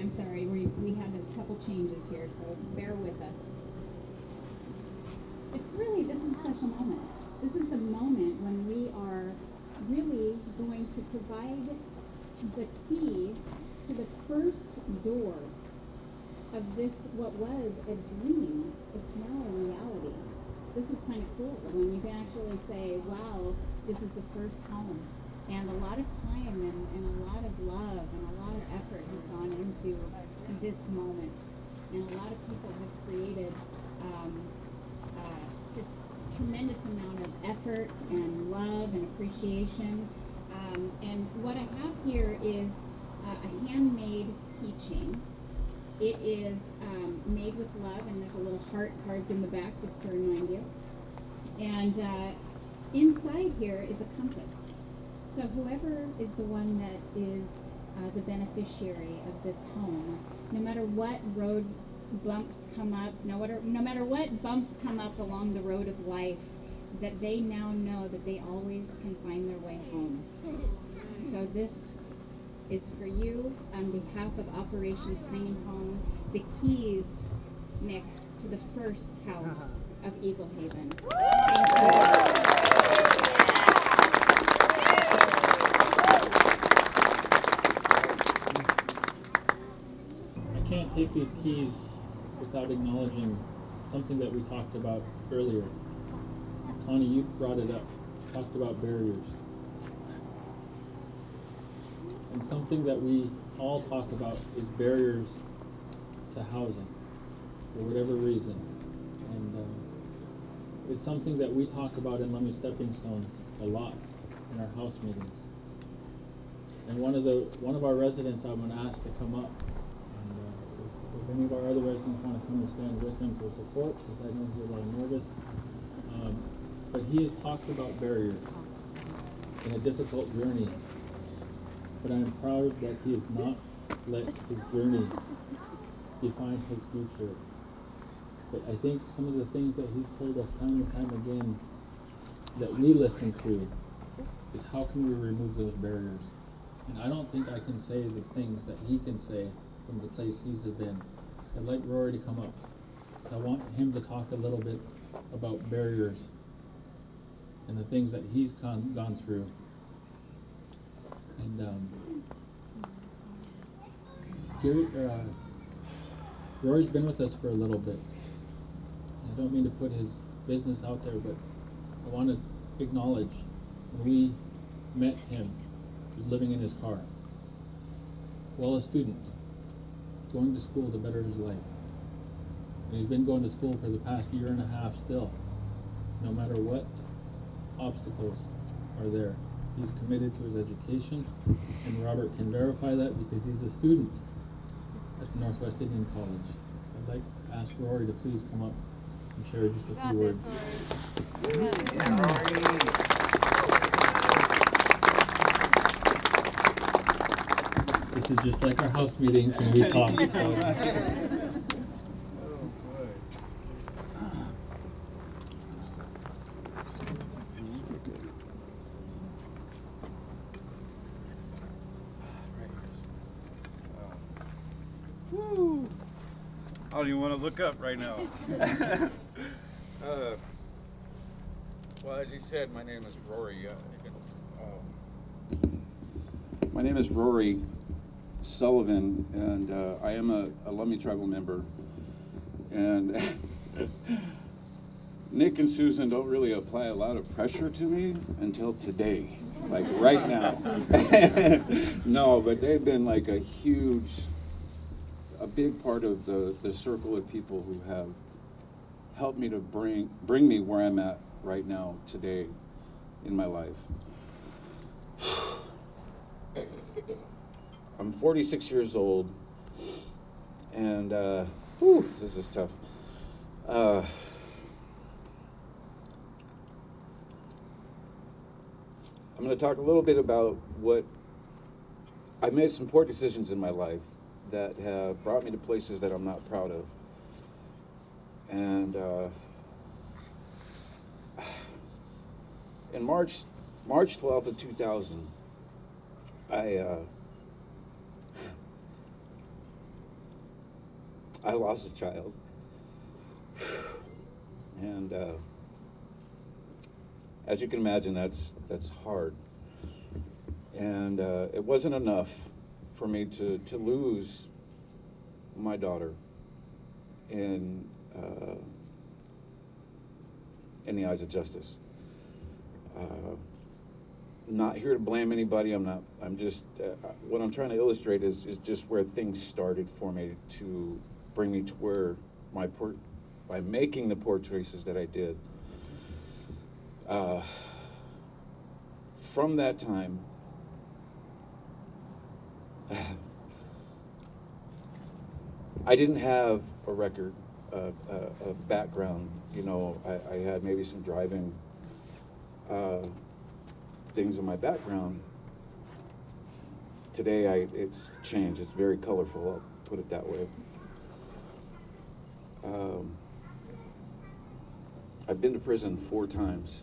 I'm sorry, we had a couple changes here, so bear with us. This is a special moment. This is the moment when we are really going to provide the key to the first door of this, what was a dream. It's now a reality. This is kind of cool when you can actually say, wow, this is the first home. And a lot of time and a lot of love and a lot of effort has gone into this moment. And a lot of people have created just tremendous amount of effort and love and appreciation. And what I have here is a handmade keychain. It is made with love, and there's a little heart carved in the back just to remind you. And inside here is a compass. So whoever is the one that is the beneficiary of this home, no matter what road bumps come up, no matter what bumps come up along the road of life, that they now know that they always can find their way home. So this is for you on behalf of Operation Tiny Home, the keys, Nick, to the first house of Eagle Haven. Thank you. I can't take these keys without acknowledging something that we talked about earlier. Connie, you brought it up, talked about barriers. And something that we all talk about is barriers to housing, for whatever reason. And it's something that we talk about in Lummi Stepping Stones a lot in our house meetings. And one of our residents I'm going to ask to come up. And if any of our other residents want to come and stand with him for support, because I know he's a little nervous. But he has talked about barriers in a difficult journey. But I am proud that he has not let his journey define his future. But I think some of the things that he's told us time and time again that we listen to is how can we remove those barriers? And I don't think I can say the things that he can say from the place he's been. I'd like Rory to come up. So I want him to talk a little bit about barriers and the things that he's gone through. And Rory's been with us for a little bit. I don't mean to put his business out there, but I want to acknowledge when we met him, he was living in his car. Well, a student, going to school to better his life. And he's been going to school for the past year and a half still. No matter what obstacles are there, he's committed to his education, and Robert can verify that because he's a student at the Northwest Indian College. I'd like to ask Rory to please come up and share just a few words. This is just like our house meetings when we talk. So. I don't even want to look up right now. Well, as you said, my name is Rory. My name is Rory Sullivan, and I am a Lummi tribal member. And Nick and Susan don't really apply a lot of pressure to me until today, like right now. No, but they've been like a big part of the circle of people who have helped me to bring me where I'm at right now today in my life. I'm 46 years old, and this is tough. I'm going to talk a little bit about what I've made some poor decisions in my life that have brought me to places that I'm not proud of. And in March 12th of 2000, I lost a child. And as you can imagine, that's hard. And it wasn't enough for me to lose my daughter in the eyes of justice. Not here to blame anybody. I'm just what I'm trying to illustrate is just where things started for me to bring me to where by making the poor choices that I did. From that time, I didn't have a record, a background. You know, I had maybe some driving things in my background. Today, it's changed. It's very colorful, I'll put it that way. I've been to prison 4 times.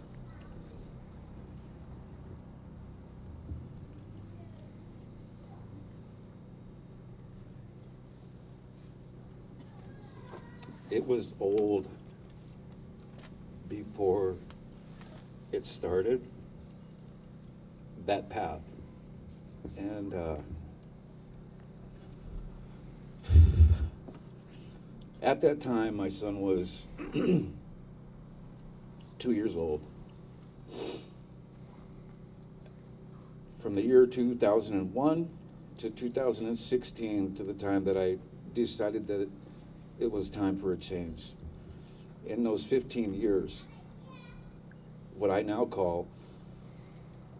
It was old before it started, that path. And at that time, my son was 2 years old. From the year 2001 to 2016, to the time that I decided that it was time for a change. In those 15 years, what I now call,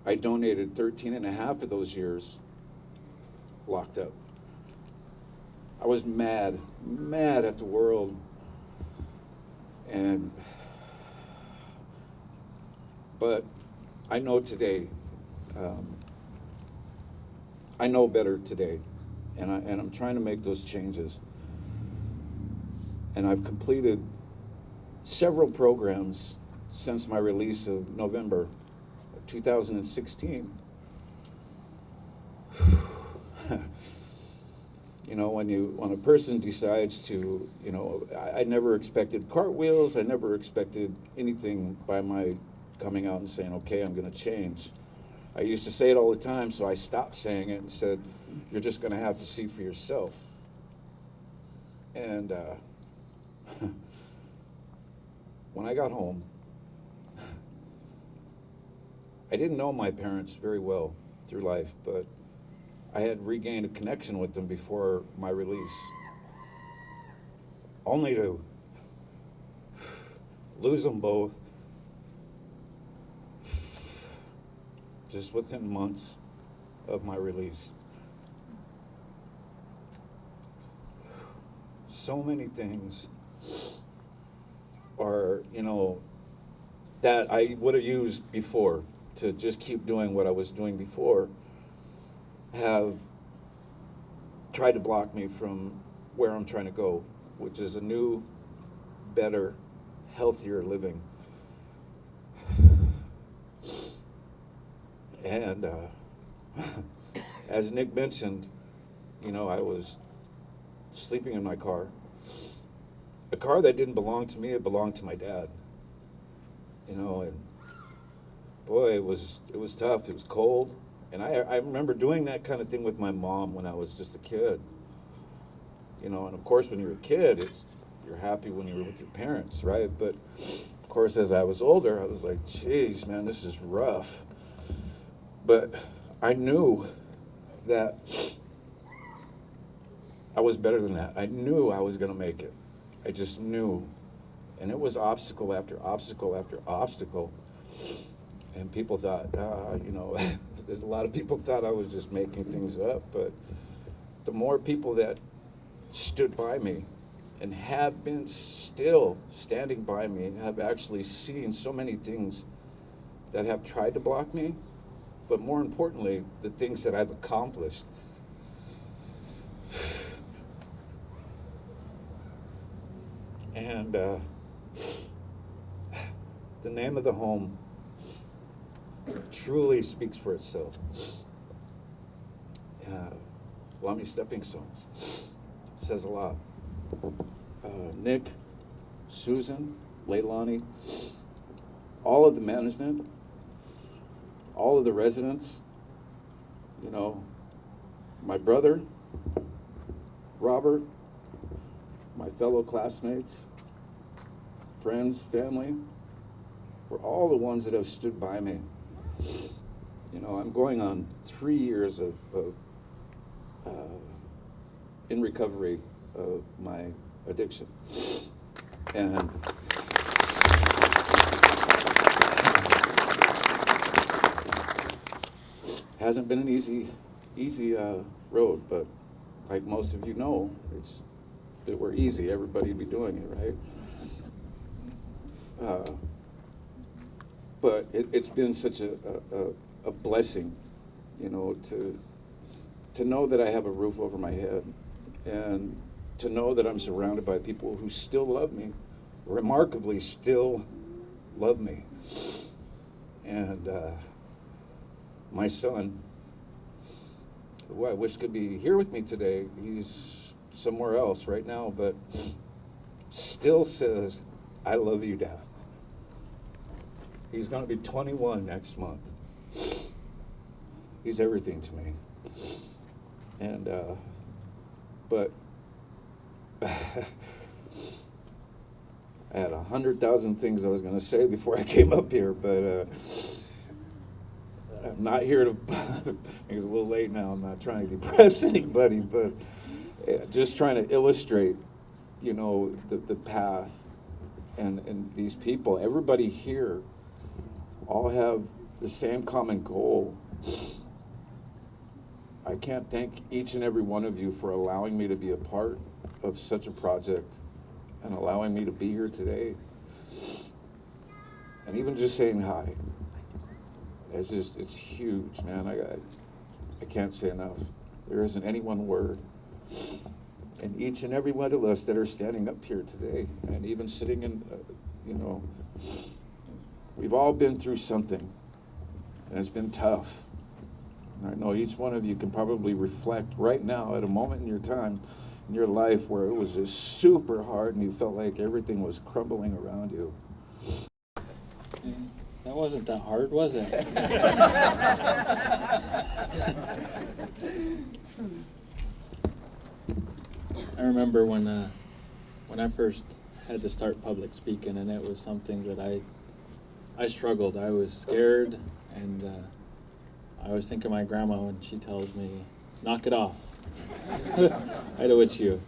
I donated 13 and a half of those years locked up. I was mad at the world, but I know today, I know better today, and I'm trying to make those changes. And I've completed several programs since my release of November 2016. You know, when a person decides to, you know, I never expected cartwheels. I never expected anything by my coming out and saying, okay, I'm going to change. I used to say it all the time, so I stopped saying it and said, you're just going to have to see for yourself. And when I got home, I didn't know my parents very well through life, but I had regained a connection with them before my release, only to lose them both just within months of my release. So many things are, you know, that I would have used before to just keep doing what I was doing before, have tried to block me from where I'm trying to go, which is a new, better, healthier living. And as Nick mentioned, you know, I was sleeping in my car. A car that didn't belong to me, it belonged to my dad. You know, and boy, it was tough. It was cold. And I remember doing that kind of thing with my mom when I was just a kid. You know, and of course when you're a kid, you're happy when you're with your parents, right? But of course as I was older, I was like, geez, man, this is rough. But I knew that I was better than that. I knew I was going to make it. I just knew. And it was obstacle after obstacle after obstacle. And people thought, you know, there's a lot of people thought I was just making things up. But the more people that stood by me and have been still standing by me, have actually seen so many things that have tried to block me, but more importantly, the things that I've accomplished. And the name of the home truly speaks for itself. Lummi Stepping Stones says a lot. Nick, Susan, Leilani, all of the management, all of the residents, you know, my brother, Robert, my fellow classmates, friends, family, for all the ones that have stood by me. You know, I'm going on 3 years of in recovery of my addiction. And hasn't been an easy road, but like most of you know, if it were easy, everybody'd be doing it, right? But it's been such a blessing, you know, to know that I have a roof over my head, and to know that I'm surrounded by people who still love me, remarkably still love me. And my son, who I wish could be here with me today, he's somewhere else right now, but still says, "I love you, Dad." He's going to be 21 next month. He's everything to me. And, but I had 100,000 things I was going to say before I came up here, but I'm not here to, it's a little late now, I'm not trying to depress anybody, but just trying to illustrate, you know, the path and these people. Everybody here all have the same common goal. I can't thank each and every one of you for allowing me to be a part of such a project and allowing me to be here today. And even just saying hi. It's huge, man. I can't say enough. There isn't any one word. And each and every one of us that are standing up here today, and even sitting in, you know, we've all been through something, and it's been tough. And I know each one of you can probably reflect right now at a moment in your time, in your life, where it was just super hard and you felt like everything was crumbling around you. That wasn't that hard, was it? I remember when I first had to start public speaking, and it was something that I struggled. I was scared, and I always think of my grandma when she tells me, "Knock it off." I know it's you.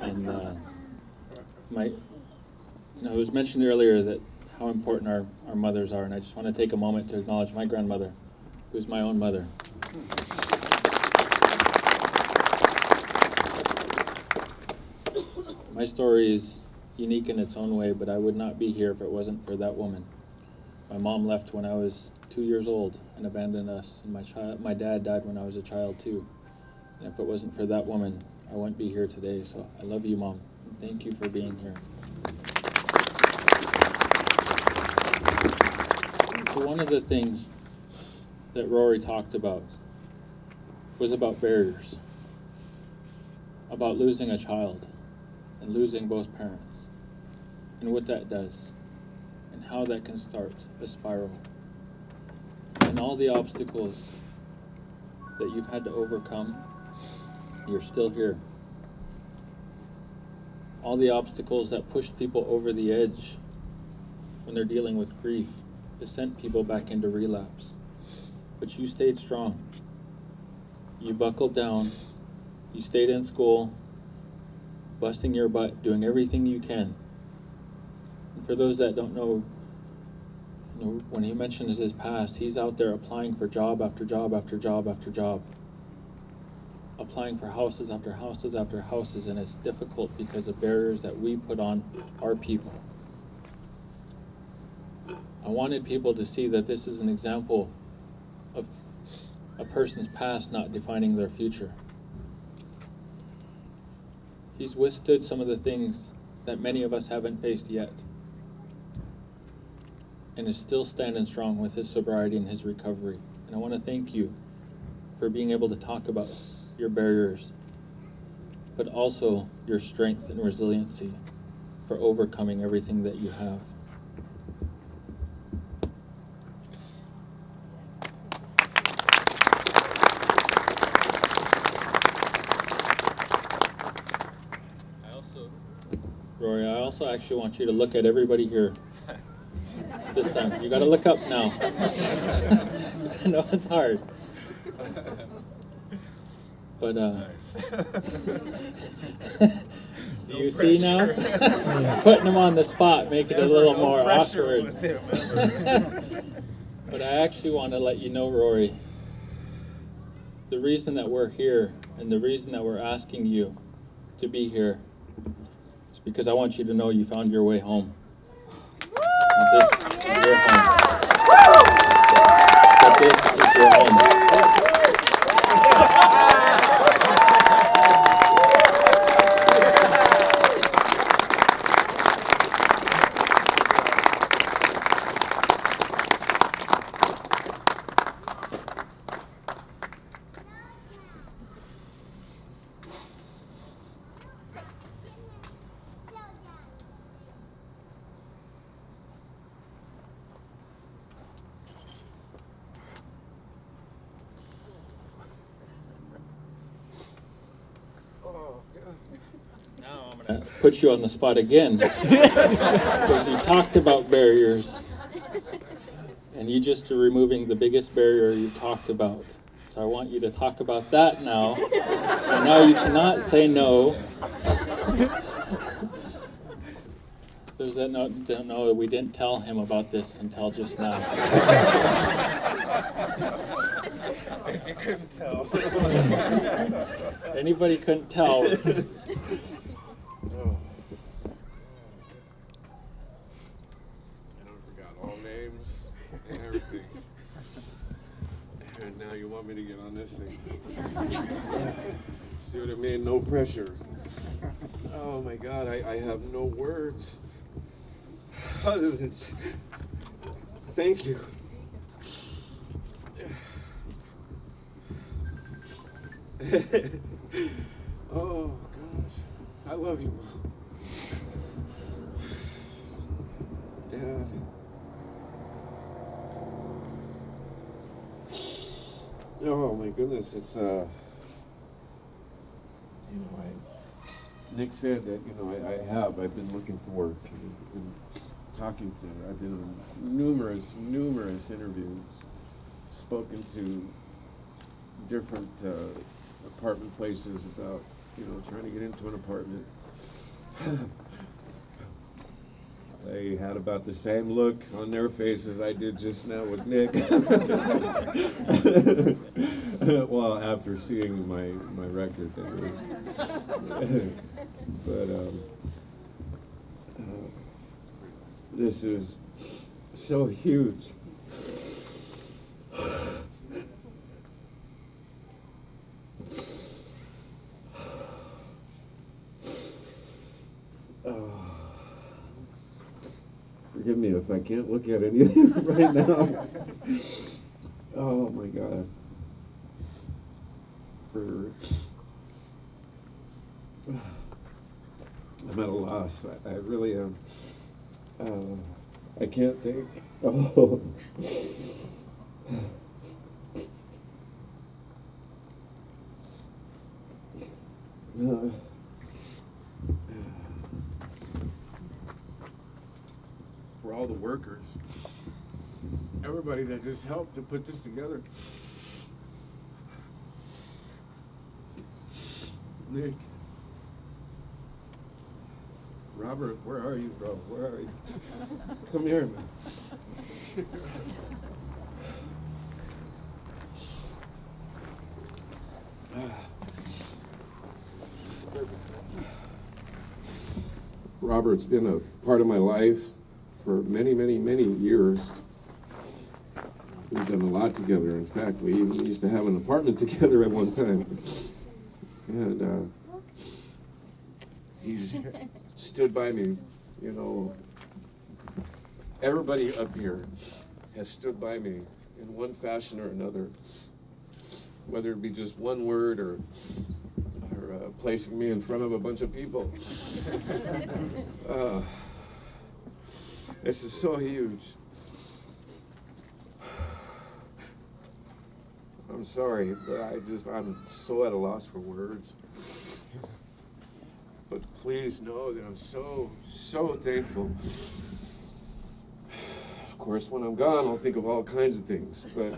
And it was mentioned earlier that how important our mothers are, and I just want to take a moment to acknowledge my grandmother, who's my own mother. My story is unique in its own way, but I would not be here if it wasn't for that woman. My mom left when I was 2 years old and abandoned us, and my dad died when I was a child too. And if it wasn't for that woman, I wouldn't be here today. So I love you, Mom. Thank you for being here. So one of the things that Rory talked about was about barriers, about losing a child and losing both parents, and what that does, and how that can start a spiral, and all the obstacles that you've had to overcome. You're still here. All the obstacles that pushed people over the edge when they're dealing with grief, it sent people back into relapse. But you stayed strong. You buckled down. You stayed in school, busting your butt, doing everything you can. And for those that don't know, when he mentions his past, he's out there applying for job after job after job after job, applying for houses after houses after houses, and it's difficult because of barriers that we put on our people. I wanted people to see that this is an example of a person's past not defining their future. He's withstood some of the things that many of us haven't faced yet, and is still standing strong with his sobriety and his recovery. And I want to thank you for being able to talk about your barriers but also your strength and resiliency for overcoming everything that you have. Rory, I also actually want you to look at everybody here. This time, you gotta look up now. I know it's hard. But, do you see now? Putting him on the spot, making it a little more awkward. But I actually want to let you know, Rory, the reason that we're here and the reason that we're asking you to be here is because I want you to know you found your way home. This is your home. But this is your home. Now I'm going to put you on the spot again because you talked about barriers and you just are removing the biggest barrier you've talked about. So I want you to talk about that now. And now you cannot say no. Those that don't know, we didn't tell him about this until just now. You couldn't tell. Anybody couldn't tell. Oh. And I forgot all names and everything. And now you want me to get on this thing. See what I mean? No pressure. Oh my God, I have no words. Other than thank you. Oh gosh, I love you, Mom. Dad. Oh my goodness, it's Nick said that I've been looking forward to talking to her. I've been on numerous interviews, spoken to different apartment places about, trying to get into an apartment. They had about the same look on their faces I did just now with Nick. Well, after seeing my record, that is. But this is so huge. Forgive me if I can't look at anything right now. Oh my God. I'm at a loss. I really am. I can't think. Oh. For all the workers, everybody that just helped to put this together. Nick, Robert, where are you, bro? Where are you? Come here, man. Robert's been a part of my life for many years. We've done a lot together. In fact, we even used to have an apartment together at one time. And he's stood by me, Everybody up here has stood by me in one fashion or another, whether it be just one word or placing me in front of a bunch of people. This is so huge. I'm sorry, but I'm so at a loss for words. But please know that I'm so thankful. Of course, when I'm gone, I'll think of all kinds of things, but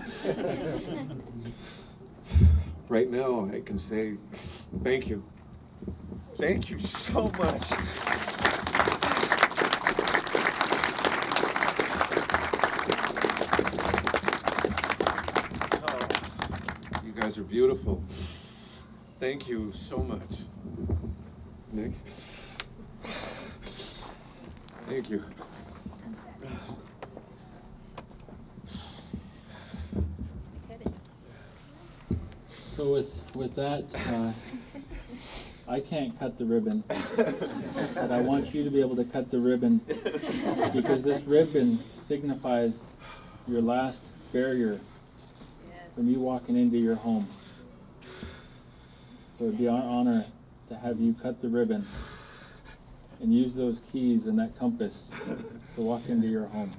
right now I can say thank you. Thank you so much. You guys are beautiful. Thank you so much. Nick? Thank you. So with that, I can't cut the ribbon, but I want you to be able to cut the ribbon, because this ribbon signifies your last barrier from you walking into your home. So it'd be our honor to have you cut the ribbon and use those keys and that compass to walk into your home.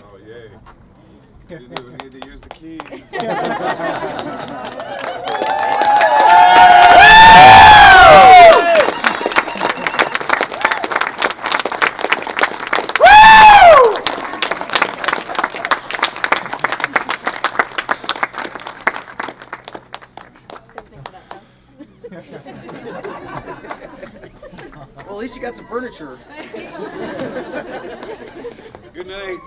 Oh, yay. You didn't even need to use the key. Well, at least you got some furniture. Good night.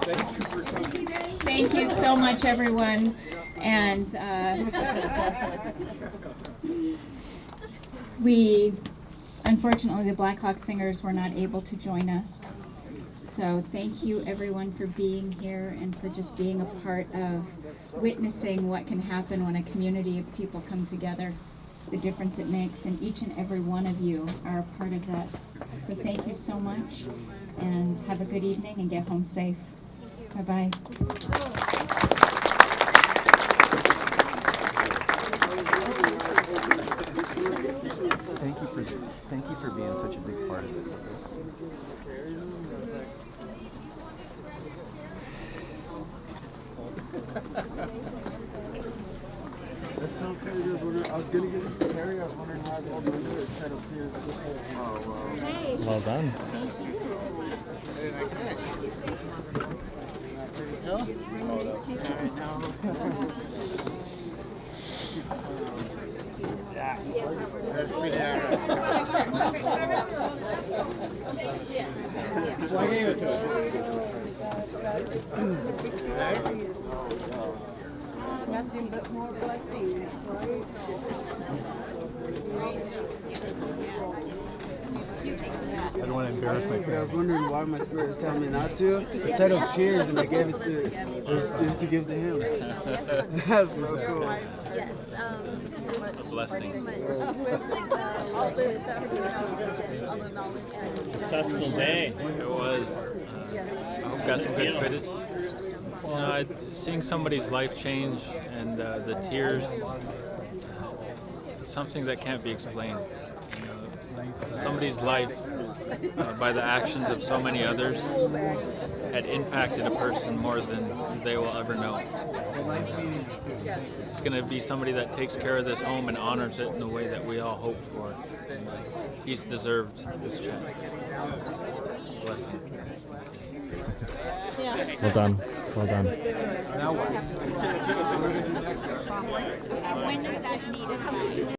Thank you for coming. Thank you so much, everyone. And unfortunately, the Blackhawk Singers were not able to join us. So thank you, everyone, for being here and for just being a part of witnessing what can happen when a community of people come together, the difference it makes, and each and every one of you are a part of that. So thank you so much, and have a good evening and get home safe. Bye-bye. Thank you for being such a big part of this. That's so crazy. I was gonna get this to Harry. I was wondering how I was all doing it. It's kind of serious. Oh, wow. Hey. Well done. Thank you. That's pretty alright. Well, I gave it to him. Nothing but more blessings, right? I don't want to embarrass my parents. I was wondering why my spirit was telling me not to. Instead of cheers, and I gave it to give to him. That's so cool. Yes, A blessing. all this stuff, all the knowledge. Successful day. It was. I hope got some good footage. You know, seeing somebody's life change and the tears, something that can't be explained. You know, somebody's life, by the actions of so many others, had impacted a person more than they will ever know. It's going to be somebody that takes care of this home and honors it in the way that we all hope for. And, he's deserved this chance. Blessing. Well done. Well done. Now what? When does that need?